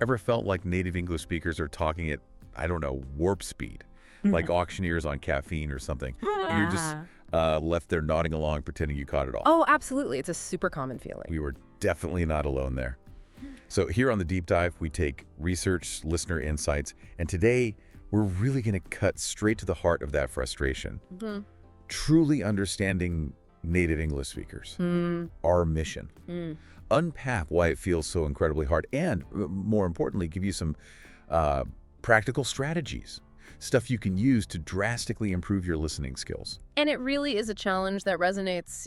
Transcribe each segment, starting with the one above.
Ever felt like native English speakers are talking at, I don't know, warp speed, like auctioneers on caffeine or something? You're just left there nodding along, pretending you caught it all. Oh, absolutely. It's a super common feeling. We were definitely not alone there. So here on the Deep Dive, we take research, listener insights, and today we're really going to cut straight to the heart of that frustration. Truly understanding native English speakers, our mission. Unpack why it feels so incredibly hard, and more importantly, give you some practical strategies, stuff you can use to drastically improve your listening skills. And it really is a challenge that resonates,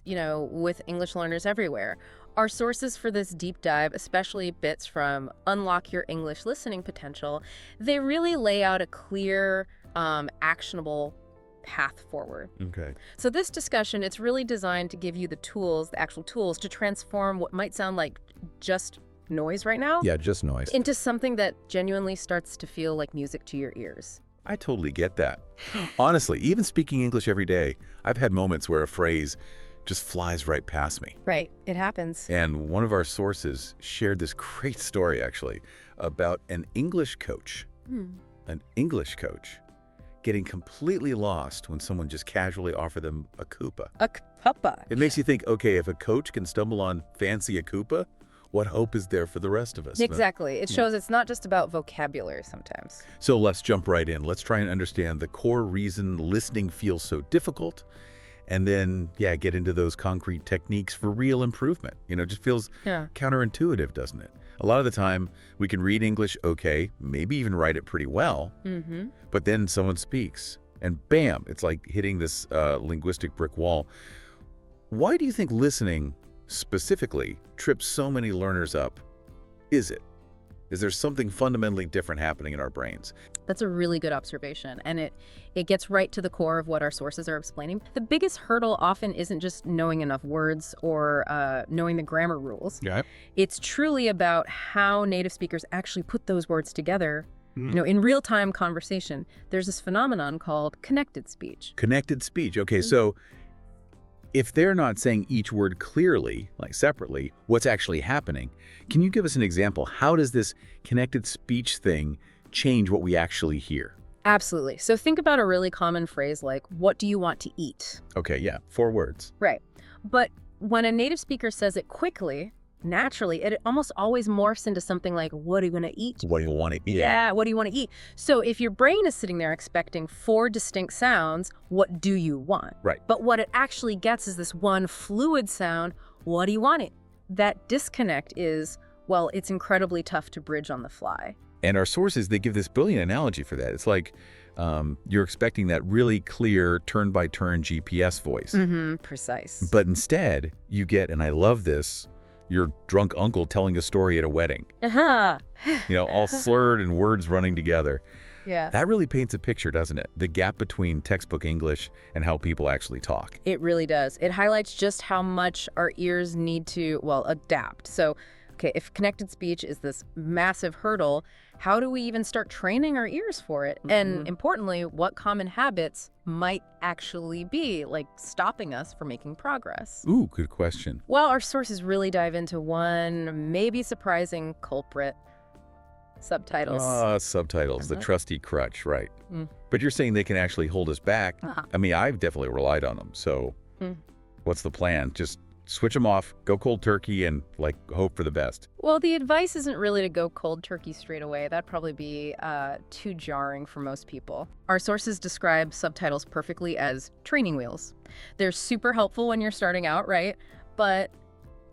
with English learners everywhere. Our sources for this deep dive, especially bits from Unlock Your English Listening Potential, they really lay out a clear, actionable path forward. Okay. So this discussion, it's really designed to give you the tools, the actual tools, to transform what might sound like just noise right now. Yeah, just noise. Into something that genuinely starts to feel like music to your ears. I totally get that. Honestly, even speaking English every day, I've had moments where a phrase just flies right past me. Right. It happens. And one of our sources shared this great story, actually, about an English coach. An English coach getting completely lost when someone just casually offered them a Koopa. A Koopa. It makes you think, okay, if a coach can stumble on fancy a Koopa, what hope is there for the rest of us? Exactly. It shows it's not just about vocabulary sometimes. So let's jump right in. Let's try and understand the core reason listening feels so difficult, and then, get into those concrete techniques for real improvement. It just feels counterintuitive, doesn't it? A lot of the time, we can read English okay, maybe even write it pretty well, but then someone speaks, and bam, it's like hitting this linguistic brick wall. Why do you think listening, specifically, trips so many learners up? Is there something fundamentally different happening in our brains? That's a really good observation, and it gets right to the core of what our sources are explaining. The biggest hurdle often isn't just knowing enough words or knowing the grammar rules. Yeah. It's truly about how native speakers actually put those words together. In real-time conversation. There's this phenomenon called connected speech. Connected speech. Okay, so if they're not saying each word clearly, like separately, what's actually happening? Can you give us an example? How does this connected speech thing change what we actually hear? Absolutely. So think about a really common phrase like, what do you want to eat? Okay, yeah, 4 words. Right. But when a native speaker says it quickly, naturally, it almost always morphs into something like, what are you going to eat? What do you want to eat? Yeah, what do you want to eat? So if your brain is sitting there expecting 4 distinct sounds, what do you want? Right. But what it actually gets is this one fluid sound, what do you want? That disconnect is, well, it's incredibly tough to bridge on the fly. And our sources, they give this brilliant analogy for that. It's like you're expecting that really clear turn-by-turn GPS voice. Precise. But instead, you get, and I love this, your drunk uncle telling a story at a wedding. All slurred and words running together. Yeah. That really paints a picture, doesn't it? The gap between textbook English and how people actually talk. It really does. It highlights just how much our ears need to, adapt. So, okay, if connected speech is this massive hurdle, how do we even start training our ears for it? And importantly, what common habits might actually be stopping us from making progress? Ooh, good question. Well, our sources really dive into one maybe surprising culprit: subtitles. Subtitles, the trusty crutch, right. But you're saying they can actually hold us back. I mean, I've definitely relied on them. So what's the plan? Just switch them off, go cold turkey, and hope for the best. Well, the advice isn't really to go cold turkey straight away. That'd probably be too jarring for most people. Our sources describe subtitles perfectly as training wheels. They're super helpful when you're starting out, right? But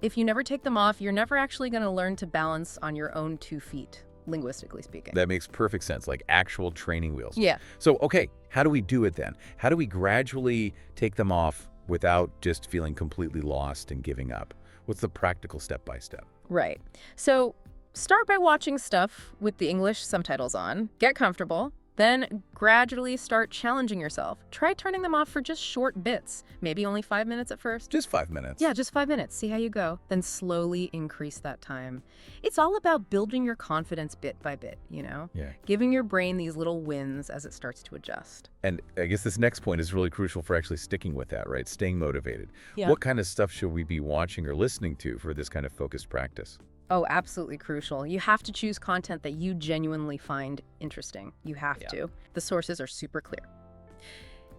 if you never take them off, you're never actually going to learn to balance on your own 2 feet, linguistically speaking. That makes perfect sense, like actual training wheels. Yeah. So, okay, how do we do it then? How do we gradually take them off without just feeling completely lost and giving up? What's the practical step-by-step? Right. So start by watching stuff with the English subtitles on. Get comfortable. Then gradually start challenging yourself. Try turning them off for just short bits, maybe only 5 minutes at first. Just 5 minutes. Yeah, just 5 minutes. See how you go. Then slowly increase that time. It's all about building your confidence bit by bit, Yeah. Giving your brain these little wins as it starts to adjust. And I guess this next point is really crucial for actually sticking with that, right? Staying motivated. Yeah. What kind of stuff should we be watching or listening to for this kind of focused practice? Oh, absolutely crucial. You have to choose content that you genuinely find interesting. You have to. The sources are super clear.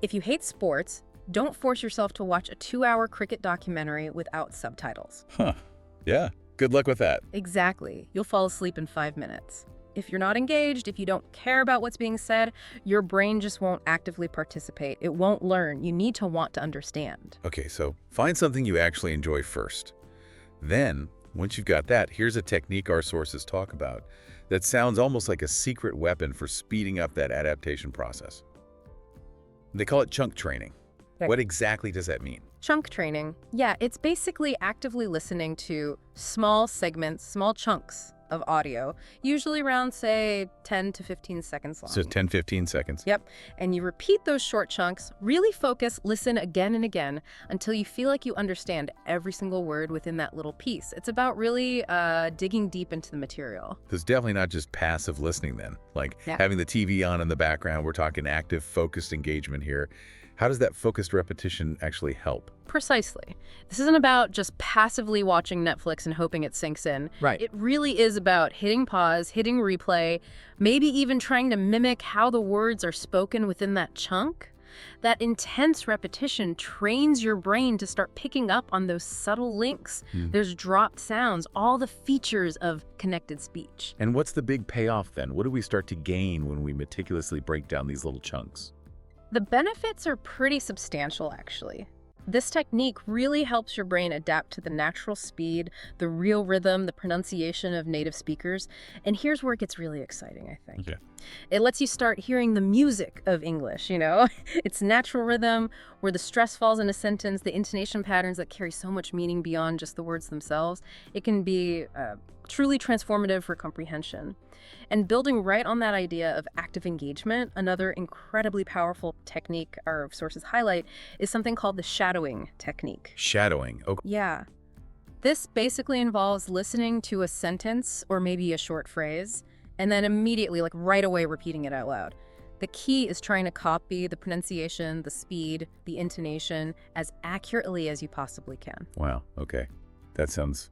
If you hate sports, don't force yourself to watch a 2-hour cricket documentary without subtitles. Huh. Yeah. Good luck with that. Exactly. You'll fall asleep in 5 minutes. If you're not engaged, if you don't care about what's being said, your brain just won't actively participate. It won't learn. You need to want to understand. Okay, so find something you actually enjoy first. Then, once you've got that, here's a technique our sources talk about that sounds almost like a secret weapon for speeding up that adaptation process. They call it chunk training. Okay. What exactly does that mean? Chunk training. Yeah, it's basically actively listening to small segments, small chunks of audio, usually around, say, 10 to 15 seconds long. So 10, 15 seconds. Yep. And you repeat those short chunks, really focus, listen again and again until you feel like you understand every single word within that little piece. It's about really digging deep into the material. There's definitely not just passive listening then, like having the TV on in the background. We're talking active, focused engagement here. How does that focused repetition actually help? Precisely. This isn't about just passively watching Netflix and hoping it sinks in. Right. It really is about hitting pause, hitting replay, maybe even trying to mimic how the words are spoken within that chunk. That intense repetition trains your brain to start picking up on those subtle links. There's dropped sounds, all the features of connected speech. And what's the big payoff then? What do we start to gain when we meticulously break down these little chunks? The benefits are pretty substantial, actually. This technique really helps your brain adapt to the natural speed, the real rhythm, the pronunciation of native speakers. And here's where it gets really exciting, I think. Okay. It lets you start hearing the music of English, you know? Its natural rhythm, where the stress falls in a sentence, the intonation patterns that carry so much meaning beyond just the words themselves. It can be truly transformative for comprehension. And building right on that idea of active engagement, another incredibly powerful technique our sources highlight is something called the shadowing technique. Shadowing. Okay. Yeah. This basically involves listening to a sentence or maybe a short phrase, and then immediately, like right away, repeating it out loud. The key is trying to copy the pronunciation, the speed, the intonation as accurately as you possibly can. Wow. Okay. That sounds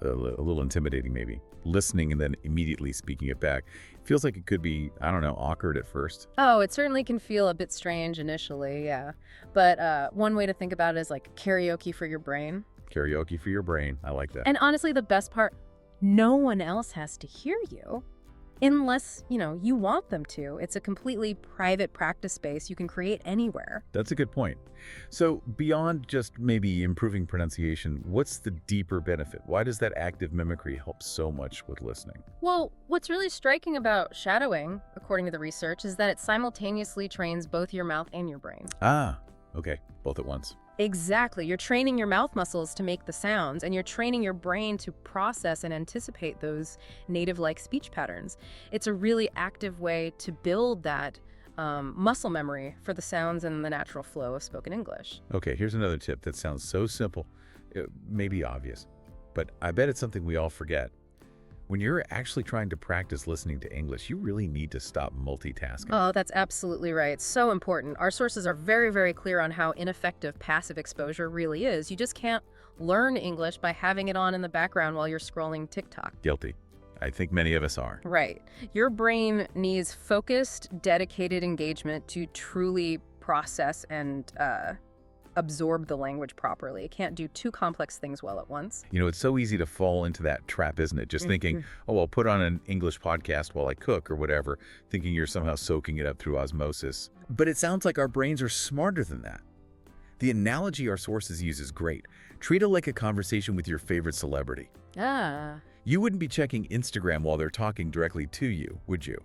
a little intimidating, maybe. Listening and then immediately speaking it back. Feels like it could be, I don't know, awkward at first. Oh, it certainly can feel a bit strange initially, yeah. But one way to think about it is like karaoke for your brain. Karaoke for your brain. I like that. And honestly, the best part, no one else has to hear you. Unless, you want them to. It's a completely private practice space you can create anywhere. That's a good point. So beyond just maybe improving pronunciation, what's the deeper benefit? Why does that active mimicry help so much with listening? Well, what's really striking about shadowing, according to the research, is that it simultaneously trains both your mouth and your brain. Ah, okay. Both at once. Exactly. You're training your mouth muscles to make the sounds, and you're training your brain to process and anticipate those native-like speech patterns. It's a really active way to build that muscle memory for the sounds and the natural flow of spoken English. Okay, here's another tip that sounds so simple. It may be obvious, but I bet it's something we all forget. When you're actually trying to practice listening to English, you really need to stop multitasking. Oh, that's absolutely right. So important. Our sources are very, very clear on how ineffective passive exposure really is. You just can't learn English by having it on in the background while you're scrolling TikTok. Guilty. I think many of us are. Right. Your brain needs focused, dedicated engagement to truly process and absorb the language properly. It can't do two complex things well at once. It's so easy to fall into that trap, isn't it? Just thinking, oh, I'll put on an English podcast while I cook or whatever, thinking you're somehow soaking it up through osmosis. But it sounds like our brains are smarter than that. The analogy our sources use is great. Treat it like a conversation with your favorite celebrity. Ah. You wouldn't be checking Instagram while they're talking directly to you, would you?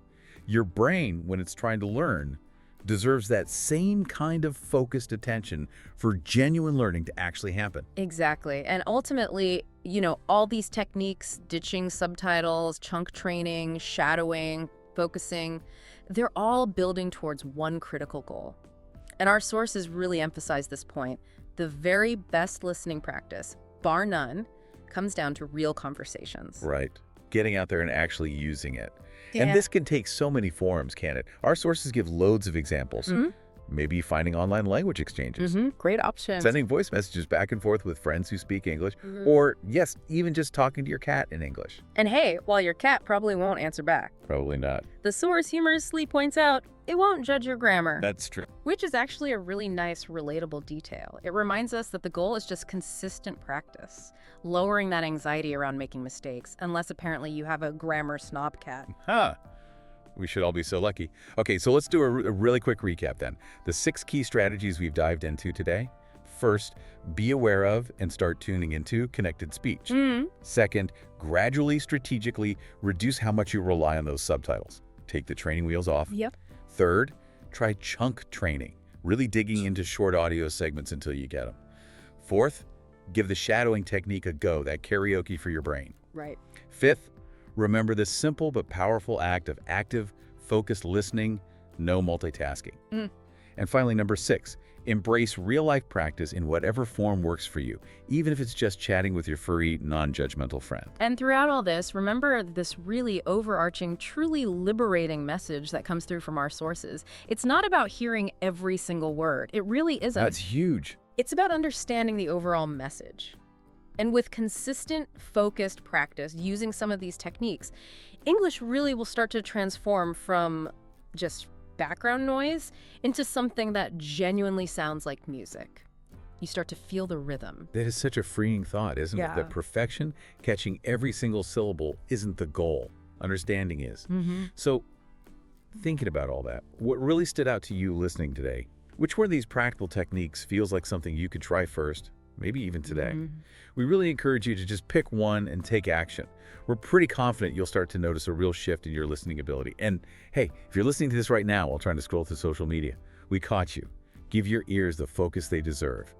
Your brain, when it's trying to learn, deserves that same kind of focused attention for genuine learning to actually happen. Exactly. And ultimately, all these techniques, ditching subtitles, chunk training, shadowing, focusing, they're all building towards one critical goal. And our sources really emphasize this point. The very best listening practice, bar none, comes down to real conversations. Right. Getting out there and actually using it. Yeah. And this can take so many forms, can it? Our sources give loads of examples. Maybe finding online language exchanges. Great option. Sending voice messages back and forth with friends who speak English. Or, yes, even just talking to your cat in English. And hey, while your cat probably won't answer back. Probably not. The source humorously points out, it won't judge your grammar. That's true. Which is actually a really nice, relatable detail. It reminds us that the goal is just consistent practice, lowering that anxiety around making mistakes, unless apparently you have a grammar snob cat. We should all be so lucky. Okay, so let's do a really quick recap then. The 6 key strategies we've dived into today. First, be aware of and start tuning into connected speech. Second, gradually, strategically reduce how much you rely on those subtitles. Take the training wheels off. Third, try chunk training, really digging into short audio segments until you get them. Fourth, give the shadowing technique a go, that karaoke for your brain. Fifth, remember this simple but powerful act of active, focused listening, no multitasking. And finally, number 6, embrace real-life practice in whatever form works for you, even if it's just chatting with your furry, non-judgmental friend. And throughout all this, remember this really overarching, truly liberating message that comes through from our sources. It's not about hearing every single word. It really isn't. That's huge. It's about understanding the overall message. And with consistent, focused practice using some of these techniques, English really will start to transform from just background noise into something that genuinely sounds like music. You start to feel the rhythm. That is such a freeing thought, isn't it? That perfection, catching every single syllable, isn't the goal. Understanding is. So, thinking about all that, what really stood out to you listening today? Which one of these practical techniques feels like something you could try first? Maybe even today. We really encourage you to just pick one and take action. We're pretty confident you'll start to notice a real shift in your listening ability. And hey, if you're listening to this right now while trying to scroll through social media, we caught you. Give your ears the focus they deserve.